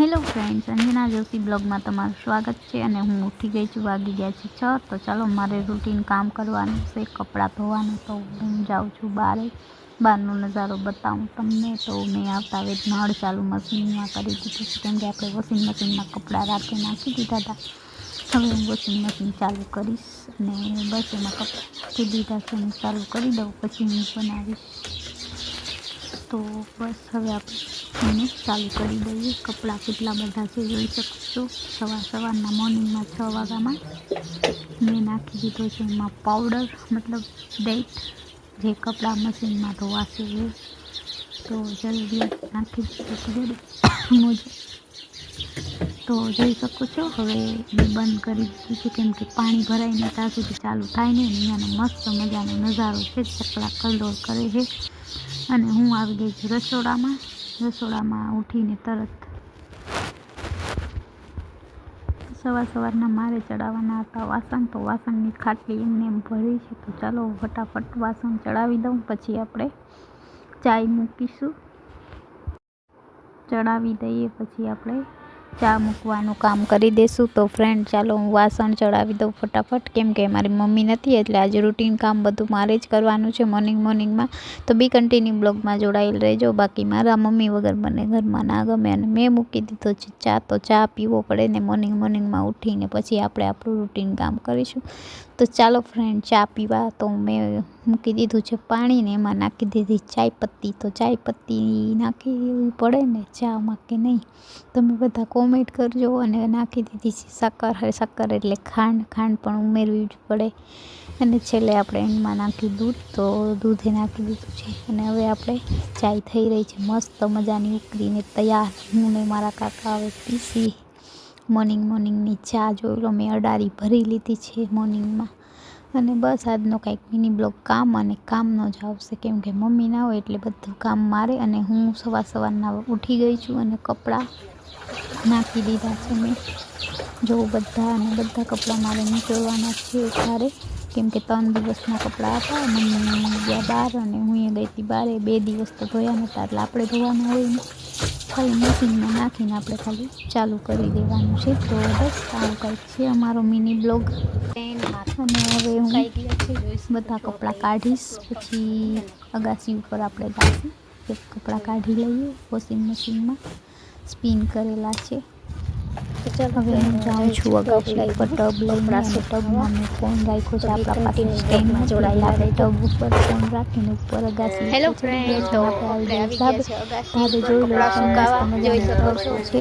Hello friends, Anjana Joshi બ્લોગમાં તમારું સ્વાગત છે। અને હું ઉઠી ગઈ છું, વાગી ગયા છે 6। તો ચાલો મારે રૂટીન કામ કરવાનું છે, કપડાં ધોવાનું। તો હું જાઉં છું બહારનો નજારો બતાવું તમને। તો મેં આવતા વેત નળ ચાલુ મશીનમાં કરી દીધું છે, કેમ કે આપણે વોશિંગ મશીનમાં કપડાં રાતે નાખી દીધા હતા। હવે હું વોશિંગ મશીન ચાલુ કરીશ અને બસ એમાં કપડાં નાખી દીધા છે, હું ચાલુ કરી દઉં પછી હું બનાવીશ। તો બસ હવે આપણે ચાલુ કરી દઈએ। કપડાં કેટલા બધા છે જોઈ શકશો। સવારના મોર્નિંગમાં 6 વાગ્યામાં મેં નાખી દીધો છે એમાં પાવડર, મતલબ ડેટ જે કપડાં મશીનમાં ધોવાશે એ। તો જલ્દી નાખી દીધું મુજબ તો જોઈ શકો છો। હવે બંધ કરી દીધું છે, કેમ કે પાણી ભરાઈને ત્યાં સુધી ચાલુ થાય નહીં। અહીંયાનો મસ્ત મજાનો નજારો છે, ચકલા કલડોળ કરે છે। અને હું આવી ગઈ છું રસોડામાં ઉઠીને તરત સવારના મારે ચડાવવાના હતા વાસણ। તો વાસણની ખાટલી એમને એમ ભરી છે, તો ચાલો ફટાફટ વાસણ ચડાવી દઉં, પછી આપણે ચાય મૂકીશું। ચડાવી દઈએ પછી આપણે ચા મૂકવાનું કામ કરી દઈશું। તો ફ્રેન્ડ ચાલો હું વાસણ ચડાવી દઉં ફટાફટ, કેમ કે મારી મમ્મી નથી એટલે આજે રૂટીન કામ બધું મારે જ કરવાનું છે મોર્નિંગમાં। તો બી કન્ટિન્યુ બ્લોગમાં જોડાયેલ રહેજો। બાકી મારા મમ્મી વગર મને ઘરમાં ના ગમે, અને મેં મૂકી દીધો છે ચા। તો ચા પીવો પડે ને મોર્નિંગમાં ઉઠીને, પછી આપણે આપણું રૂટીન કામ કરીશું। તો ચાલો ફ્રેન્ડ ચા પીવા। તો મેં મૂકી દીધું છે પાણી ને એમાં નાખી દીધી ચાય પત્તી। તો ચાય પત્તી નાખી પડે ને ચામાં કે નહીં, તમે બધા કોમેન્ટ કરજો। અને નાખી દીધી છે સાકર એટલે ખાંડ પણ ઉમેરવી જ પડે। અને છેલ્લે આપણે એમાં નાખ્યું દૂધ, તો દૂધે નાખી દીધું છે। અને હવે આપણે ચાય થઈ રહી છે મસ્ત મજાની ઉકળીને તૈયાર। હું ને મારા કાકા હવે પીસી મોર્નિંગની ચા। જોઈ લો મેં અડારી ભરી લીધી છે મોર્નિંગમાં। અને બસ આજનો કંઈક મિની બ્લોગ કામનો જ આવશે, કેમ કે મમ્મી ના હોય એટલે બધું કામ મારે। અને હું સવારના ઉઠી ગઈ છું અને કપડાં નાખી દીધા છે મેં, જો બધા કપડાં મારે નીકળવાના છે ત્યારે, કેમ કે 3 દિવસના કપડાં હતા। મમ્મી ગયા બહાર અને હું ગઈ હતી બહાર, 2 દિવસ તો ધોયા નહોતા એટલે આપણે ધોવાના હોય ને, ખાલી મશીનમાં નાખીને આપણે ખાલી ચાલુ કરી દેવાનું છે। તો બસ આવું કંઈક છે અમારો મિની બ્લોગ। અને હવે હું બધા કપડાં કાઢીશ, પછી અગાસી ઉપર આપણે જઈશું, કપડાં કાઢી લઈએ વોશિંગ મશીનમાં સ્પિન કરેલા છે। હવે હું જાઉં છું અગાસી ઉપર ટબ લઈને, અને ટબમાં મેં ફોન રાખ્યો છે આપણા પાસે સ્ટેન્ડમાં જોડાયેલા। આપણે ટબ ઉપર ફોન રાખીને ઉપર અગાસી ધાબે જોઈ લો મસ્ત મજાનો ટબ છે।